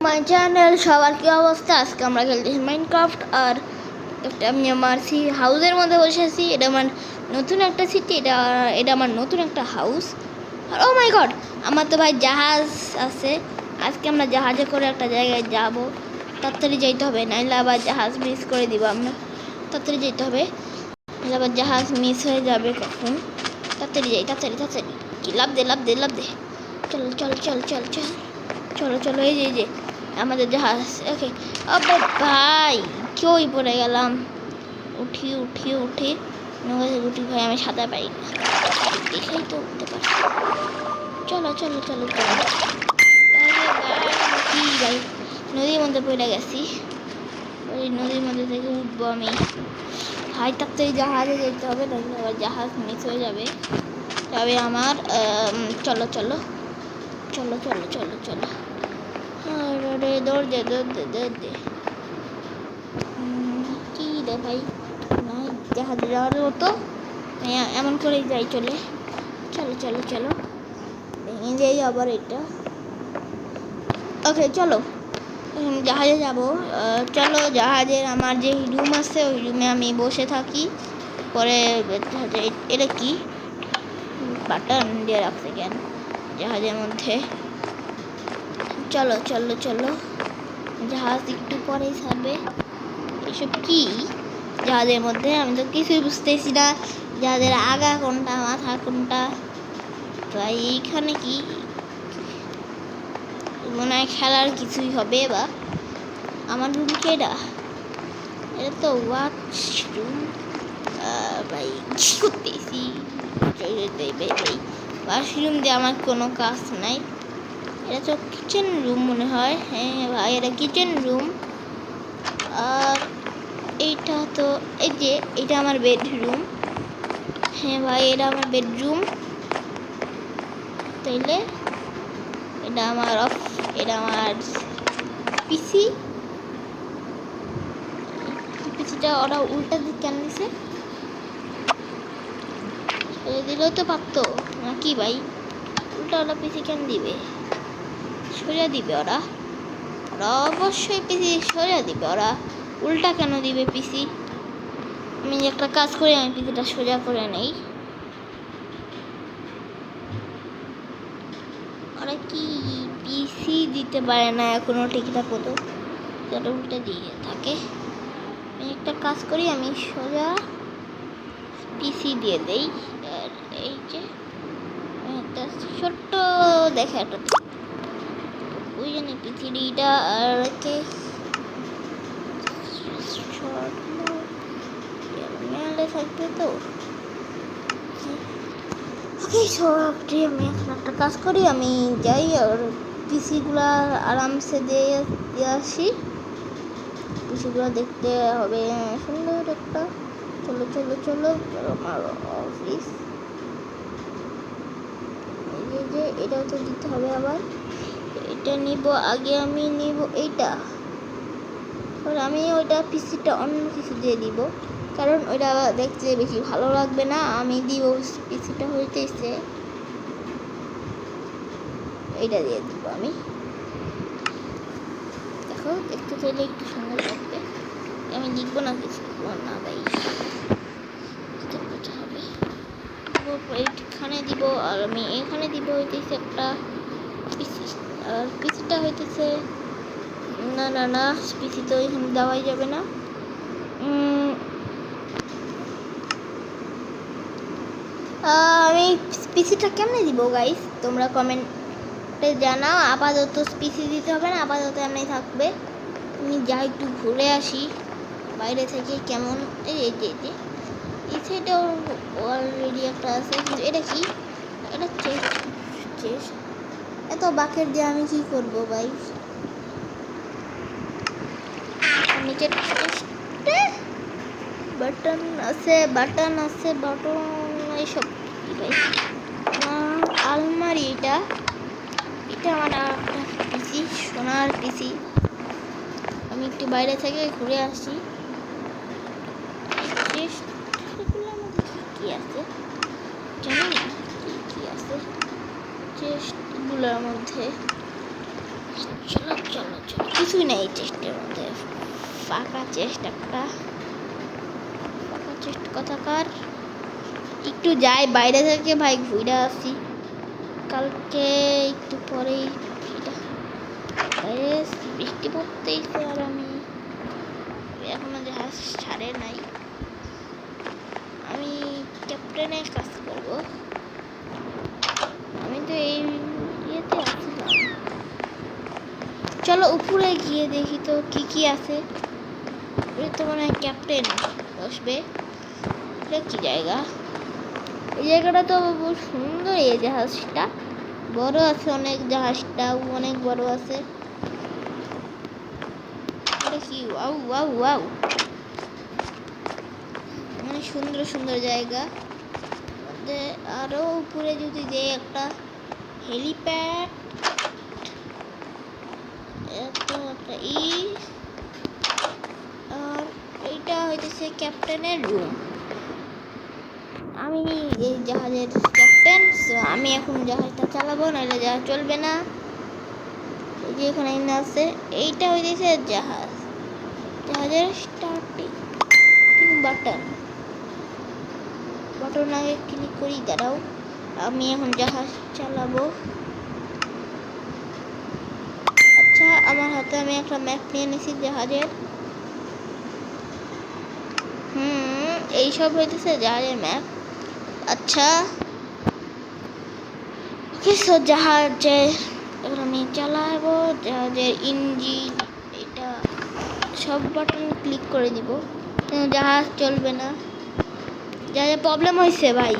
My channel সবার কি অবস্থা? আজকে আমরা খেলতেছি মাইনক্রাফট। আর একটা আমি আমার হাউসের মধ্যে বসে আছি। এটা আমার নতুন একটা সিটি, এটা আমার নতুন একটা হাউস। আর ও মাই গড, আমার তো ভাই জাহাজ আছে। আজকে আমরা জাহাজে করে একটা জায়গায় যাব। তাড়াতাড়ি যেতে হবে, নাইলে আবার জাহাজ মিস করে দিব আমরা। তাড়াতাড়ি যেতে হবে, নাইলে আবার জাহাজ মিস হয়ে যাবে কখন। তাড়াতাড়ি যাই, তাড়াতাড়ি তাড়াতাড়ি। কি লাভ দে লাভ দে লাভ দে। চল চল চল চল চল চলো চলো। এই যে আমাদের জাহাজ। ওকে। আবে ভাই কই পড়ে গেলাম। উঠি উঠি উঠি উঠি ভাই, আমি সাঁতার পারি না, দেখেই তো উঠতে পারি। চলো চলো চলো চলো। কি ভাই, নদীর মধ্যে পড়ে গেছি। ওই নদীর মধ্যে থেকে উঠবো আমি ভাই। তাড়াতাড়ি জাহাজে যেতে হবে, তাহলে আবার জাহাজ মিস হয়ে যাবে তবে আমার। চলো চলো চলো চলো চলো চলো। আরে দৌড় দে দৌড় দে দৌড় দে। কি রে ভাই, না জাহাজে যাওয়ার মতো এমন করেই যাই। চলে চলো চলো চলো, ভেঙে যাই আবার এটা। ওকে চলো, জাহাজে যাব। চলো জাহাজের আমার যে রুম আছে ওই রুমে আমি বসে থাকি। পরে এটা কি বাটন দিয়ে রাখছে কেন জাহাজের মধ্যে? চলো চলো চলো, জাহাজ একটু পরেই ছাড়বে। এসব কি জাহাজের মধ্যে? আমি তো কিছুই বুঝতেছি না, জাহাজের আগা কোনটা মাথা কোনটা। তাই এইখানে কি মনে হয় খেলার কিছুই হবে। বা আমার রুম কে এটা? এটা তো ওয়াশরুম ভাই। কি করতেছি ভাই? ওয়াশরুম দিয়ে আমার কোনো কাজ নাই। এটা তো কিচেন রুম মনে হয়। হ্যাঁ ভাই, এটা কিচেন রুম। আর এইটা তো এই যে এটা আমার বেডরুম। হ্যাঁ ভাই, এটা আমার বেডরুম। তাইলে এটা আমার এটা আমার পিসি। পিসিটা ওরা উল্টা দিক কেন দিছে? দিলেও তো পারতো নাকি ভাই? উল্টা ওরা পিসি কেন দিবে? সোজা দিবে ওরা। ওরা অবশ্যই পিসি সোজা দিবে। ওরা উল্টা কেন দিবে পিসি? আমি একটা কাজ করি, আমি পিসিটা সোজা করে নেই। ওরা কি পিসি দিতে পারে না এখনো ঠিকঠাক মতো, যেটা উল্টে দিয়ে থাকে। আমি একটা কাজ করি, আমি সোজা পিসি দিয়ে দেই। আর এই যে একটা ছোট্ট দেখে একটা ওই জন্য পিসিডিটা আর কে থাকবে তো। ওকে সবটি আমি এখন একটা কাজ করি, আমি যাই আর পিসিগুলো আরামসে দিয়ে আসি। পিসিগুলো দেখতে হবে সুন্দর একটা। চলো চলো চলো, আমার অফিস। এই যে এটাও তো দিতে হবে আবার। এটা নিব আগে, আমি নিব এইটা। আমি ওইটা পিসিটা অন্য কিছু দিয়ে দিব, কারণ ওইটা দেখতে বেশি ভালো লাগবে না। আমি দিব পিসিটা হইতেছে এইটা দিয়ে দিব আমি। দেখো দেখতে চাইলে একটু সুন্দর লাগবে। আমি লিখবো না কিছু না ভাই, হবে এইখানে দিব। আর আমি এখানে দিব হইতেছে একটা পিসি। আর পিসিটা হইতেছে না না না, পিসি তো এখানে দেওয়াই যাবে না। আমি পিসিটা কেমনে দিব গাইস? তোমরা কমেন্টে জানাও। আপাতত পিসি দিতে হবে না, আপাতত এমনি থাকবে। আমি যাই একটু ঘুরে আসি বাইরে থেকে কেমন। এই যে এই সাইডে অলরেডি একটা আছে, কিন্তু এটা কি? এটা চেস্ট। এত বাকেট দিয়ে আমি কি করব ভাই? নিচে বাটন আছে এইসব কি ভাই? আলমারি। এটা আমার একটা পিসি, সোনার পিসি। আমি একটু বাইরে থেকে ঘুরে আসি। চেস্টগুলোর মধ্যে কি আছে জানি না, কি আছে চেস্টগুলোর মধ্যে। চলো চলো চলো, কিছুই নেই চেষ্টার মধ্যে, ফাঁকা চেষ্টা কথাকার। একটু যাই বাইরে থেকে ভাই, ঘুরে আসি। কালকে একটু পরেই বাইরে বৃষ্টি পড়তেইছে, আর আমি এখনো জাহাজ ছাড়ে নাই। আমি ক্যাপ্টেনের কাজ করব। আমি তো এই ইয়েতে আসছিলাম। চলো উপরে গিয়ে দেখি তো কি কি আছে। এটা তো মনে হয় ক্যাপ্টেন বসবে। এটা কি জায়গা? এই জায়গাটা তো বহু সুন্দর। এই জাহাজটা বড় আছে অনেক, জাহাজটাও অনেক বড় আছে। এটা কি? ওয়াও ওয়াও ওয়াও, অনেক সুন্দর সুন্দর জায়গা। আরো উপরে যদি যে একটা হেলিপ্যাড, একটা আর এইটা হইতেছে ক্যাপ্টেনের রুম। আমি এই জাহাজের ক্যাপ্টেন, আমি এখন জাহাজটা চালাবো, নাহলে জাহাজ চলবে না। এই যে এখানে আছে, এইটা হইতেছে জাহাজের স্টার্টিং বাটন আগে ক্লিক করি, দাঁড়াও। আমি এখন জাহাজ চালাবো। আচ্ছা, আমার হাতে আমি একটা ম্যাপ নিয়ে নিছি জাহাজের। এইসব হইতেছে জাহাজের ম্যাপ। আচ্ছা জাহাজের এবার আমি চালাবো। জাহাজের ইঞ্জিন, এটা সব বাটন ক্লিক করে দিব, জাহাজ চলবে না। জাহাজের প্রবলেম হয়েছে ভাই।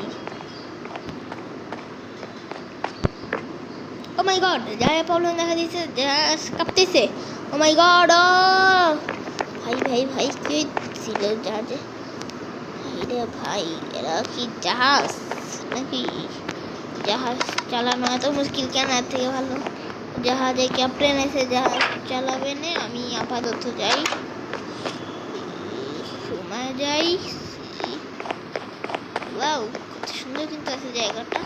ও মাই গড, জাহাজের প্রবলেম দেখা দিয়েছে, জাহাজ কাঁপতেছে। ও মাই গড, ভাই ভাই ভাই কি ছিল জাহাজে? রে ভাই, এরা কি জাহাজ নাকি? জাহাজ চালানো এত মুশকিল কেন? এর থেকে ভালো জাহাজে ক্যাপ্টেন এসে জাহাজ চালাবে না। আমি আপাতত যাই, সময় যাই। ওয়াও, কত সুন্দর কিন্তু আছে জায়গাটা।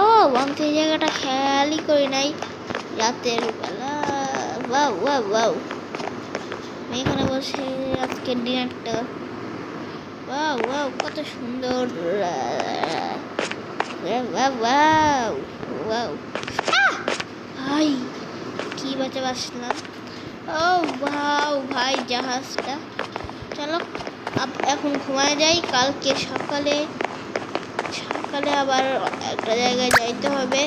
ও আমি তো এই জায়গাটা খেয়ালই করি নাই রাতের বেলা। ওয়াও ওয়াও ওয়াও, আমি এখানে বসে আজকের ডিনারটা। ওয়াও ওয়াও, কত সুন্দর। ভাই কি বাঁচলাম। ও ভাও ভাই, জাহাজটা চলো এখন ঘুমায় যাই। কালকে সকালে আবার একটা জায়গায় যাইতে হবে।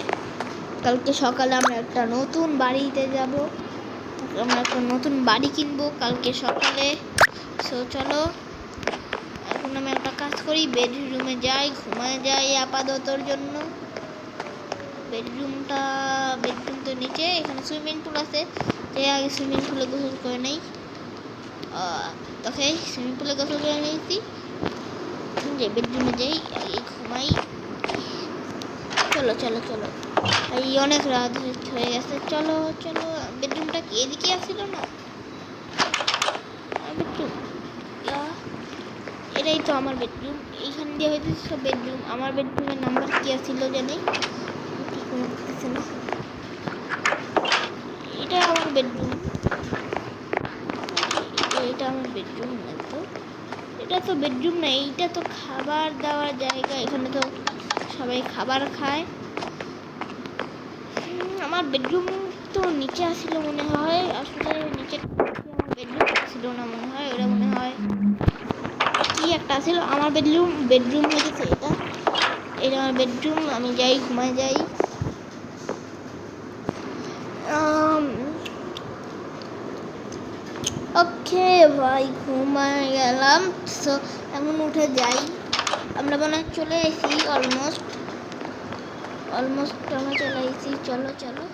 কালকে সকালে আমরা একটা নতুন বাড়িতে যাব, আমরা একটা নতুন বাড়ি কিনবো কালকে সকালে। চলো এখন আমি একটা কাজ করি, বেডরুমে যাই, ঘুমায় যাই আপাততর জন্য। বেডরুম তো নিচে, এখানে সুইমিং পুল আছে, যে আগে সুইমিং পুলে গোসল করে নেই। ওকে, সুইমিং পুলে গোসল করে নিয়েছি, যে বেডরুমে যাই, আগে ঘুমাই। চলো চলো চলো, এই অনেক রাত হয়ে গেছে। চলো চলো, বেডরুমটা কি এদিকে আসছিল না? বেডরুম, এটাই তো আমার বেডরুম। এইখান দিয়ে হয়তো সব বেডরুম। আমার বেডরুমের নাম্বার কি আসছিল জানি, ঠিক মনে করতেছে না। এটা আমার বেডরুম, এটা আমার বেডরুম না তো, এটা তো বেডরুম না, এইটা তো খাবার দাওয়ার জায়গা। এখানে তো সবাই খাবার খায়। আমার বেডরুম তো নিচে আসছিল মনে হয়, আসলে নিচে আমার বেডরুম ছিল না মনে হয়, ওটা মনে হয় কি একটা ছিল। আমার বেডরুম হয়ে গেছে এটা আমার বেডরুম। আমি যাই, ঘুমায় যাই। ওকে ভাই, ঘুমায় গেলাম। সো এখন উঠে যাই। আমরা মনে হয় চলে এসেছি, অলমোস্ট আমরা চলে এসেছি। চলো চলো,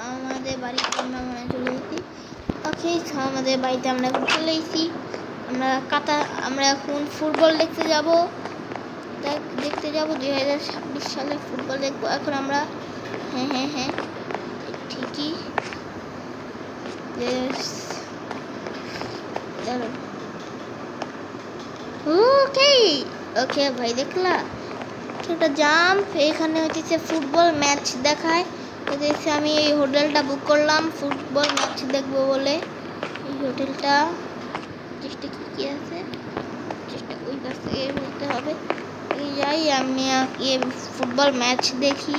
আমাদের বাড়িতে আমরা মনে হয় চলে এসেছি। ওকে, আমাদের বাড়িতে আমরা এখন চলে এসেছি। আমরা এখন ফুটবল দেখতে যাব 2026 সালে ফুটবল দেখবো এখন আমরা। হ্যাঁ ঠিকই। ওকে ভাই, দেখলা একটা জাম্প, এখানে হচ্ছে ফুটবল ম্যাচ দেখায়। দেখছি আমি এই হোটেলটা বুক করলাম ফুটবল ম্যাচ দেখবো বলে। এই হোটেলটা চেষ্টা কি আছে, চেষ্টা ওই কাছ থেকে বলতে হবে। যাই আমি ফুটবল ম্যাচ দেখি।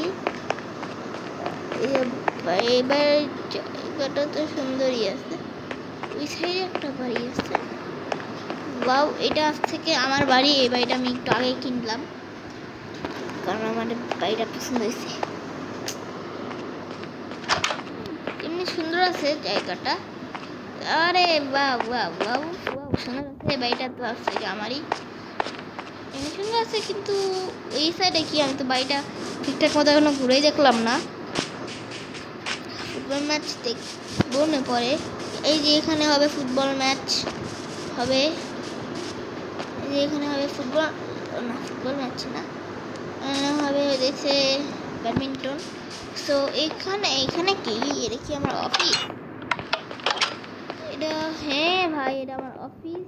এবার জায়গাটা তো সুন্দরই আছে, ওই সাইডে একটা বাড়ি আছে। বাউ, এটা আজ থেকে আমার বাড়ি। এই বাড়িটা আমি একটু আগে কিনলাম কারণ আমার বাড়িটা পছন্দ হয়েছে। এমনি সুন্দর আছে জায়গাটা। আরে বাহ বাহ বাহ বাহ, সুন্দর আছে বাড়িটা। তো আজ থেকে আমারই। এমনি সুন্দর আছে, কিন্তু এই সাইডে কি, আমি তো বাড়িটা ঠিকঠাক মতো এখনো ঘুরেই দেখলাম না। ফুটবল ম্যাচ দেখবো না পরে। এই যে এখানে হবে ফুটবল ম্যাচ হবে, এই যে এখানে হবে ফুটবল, না ফুটবল ম্যাচ না, হবে দেখছে ব্যাডমিন্টন। সো এখানে কি, এটা কি আমার অফিস? এটা, হ্যাঁ ভাই এটা আমার অফিস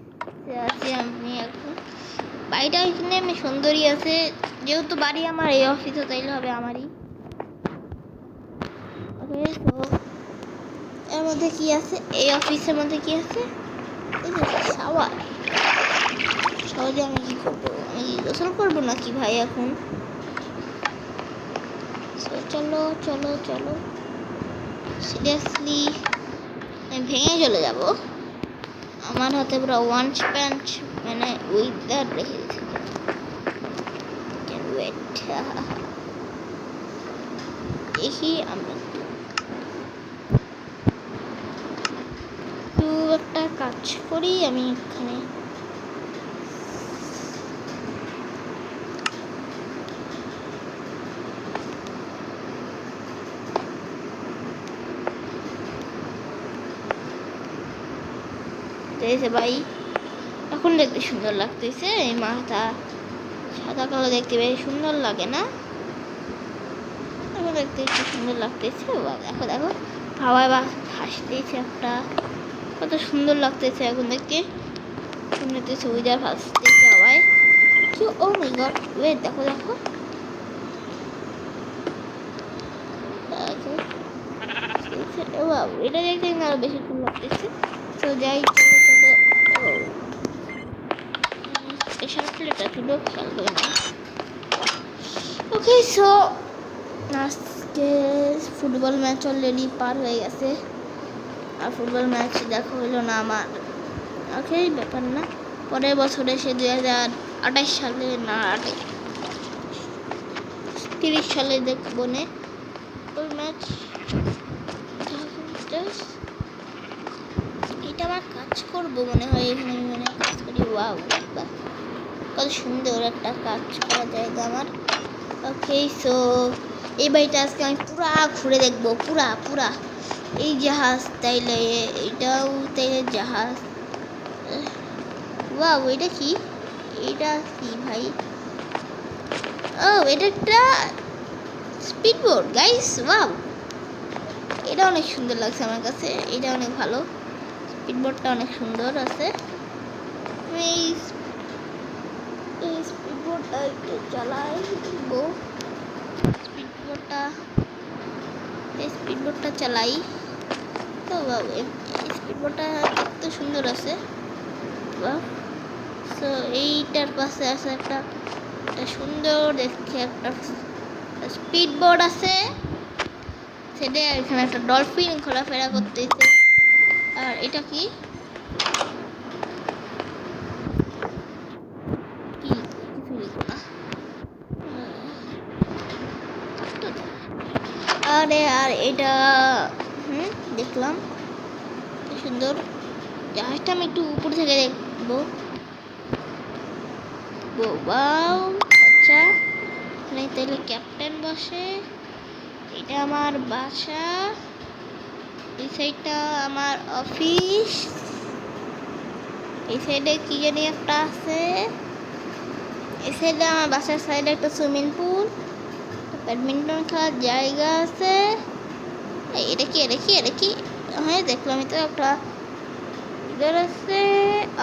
আছে। আমি এখন বাড়িটা এখানে আমি সুন্দরই আছে, যেহেতু বাড়ি আমার, এই অফিসও তাইলে হবে আমারই। ওকে, তো এর মধ্যে কি আছে, এই অফিসের মধ্যে কি আছে? শাওয়ার। সহজে আমি কি করবো, আমি গোসল করবো নাকি ভাই এখন? চলো চলো চলো, সিরিয়াসলি আমি ভেঙে চলে যাব। আমার হাতে পুরো ওয়ান প্যান্ট মানে উইদার রেখে দিয়েছে। দেখি আমরা একটু একটা কাজ করি। আমি এখানে ভাই এখন দেখতে সুন্দর লাগতেছে। এই মাথা সাদা কালো দেখতে বেশ সুন্দর লাগে না? এখন দেখতে একটু সুন্দর লাগতেছে। দেখো দেখো, হাওয়ায় বা হাসতেছে একটা, কত সুন্দর লাগতেছে এখন দেখতে। শুনতেছে উইদার ভাসতেছে হাওয়ায়। কি, ও মাই গড, ওয়েট, দেখো দেখো, এটা দেখতে আরো বেশি সুন্দর লাগতেছে। তো যাই, চলো চলো। ওকে, সো আজকে ফুটবল ম্যাচ অলরেডি পার হয়ে গেছে, আর ফুটবল ম্যাচ দেখা হইলো না আমার। ওকে, ব্যাপার না, পরের বছরে সে 2028 সালে না 30 সালে দেখবো নে ফুটবল ম্যাচ। এটা আমার কাজ করবো মনে হয়, এখানে আমি মনে কাজ করি। ওয়াও, কত সুন্দর একটা কাজ করা জায়গা আমার। ওকে, সো এই বাড়িটা আজকে আমি পুরা ঘুরে দেখবো, পুরা পুরা। এই জাহাজ তাইলে, এটাও তাইলে জাহাজ। ওয়াও, এটা কি, এটা কি ভাই? ও, এটা একটা স্পিড বোট গাইস। ওয়াও, এটা অনেক সুন্দর লাগছে আমার কাছে, এটা অনেক ভালো। স্পিড বোটটা অনেক সুন্দর আছে। আমি এই স্পিড বোটটা একটু চালাই দেখবো। স্পিড বোটটা চালাই তো। স্পিড বোটটা কত সুন্দর আছে। তো এইটার পাশে আছে একটা সুন্দর দেখে একটা স্পিড বোট আছে। সেটা এখানে একটা ডলফিন ঘোরাফেরা করতেছে। আর এটা কি, কিছু লিখো না। আরে আর এটা দেখলাম সুন্দর জাহাজটা। আমি একটু উপর থেকে দেখবো। বাও, আচ্ছা, এখানে তাহলে ক্যাপ্টেন বসে। এটা আমার বাসা, এই সাইডটা আমার অফিস, এই সাইডে কি জানি একটা আছে। এই সাইডে আমার বাসার সাইডে একটা সুইমিং পুল, ব্যাডমিন্টন খেলার জায়গা আছে। এটা কি, এটা কি, এটা কি? হ্যাঁ দেখলাম, তো একটা ইদার আছে,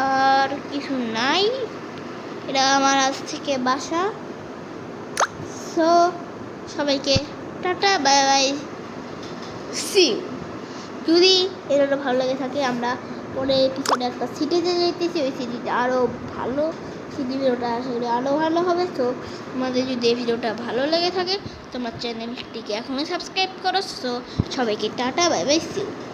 আর কিছু নাই। এটা আমার আজ থেকে বাসা। সো সবাইকে টাটা, বাই বাই। সি যদি ভিডিওটা ভালো লেগে থাকে আমরা পরে এপিসোডে একটা সিটিতে যেতেছি, ওই সিটিটা আরও ভালো, সিটি ভিডিওটা আশা করি আরও ভালো হবে। তো আমাদের যদি এই ভিডিওটা ভালো লেগে থাকে তোমার চ্যানেলটিকে এখনই সাবস্ক্রাইব করো। সো সবাইকে tata, bye bye, see you.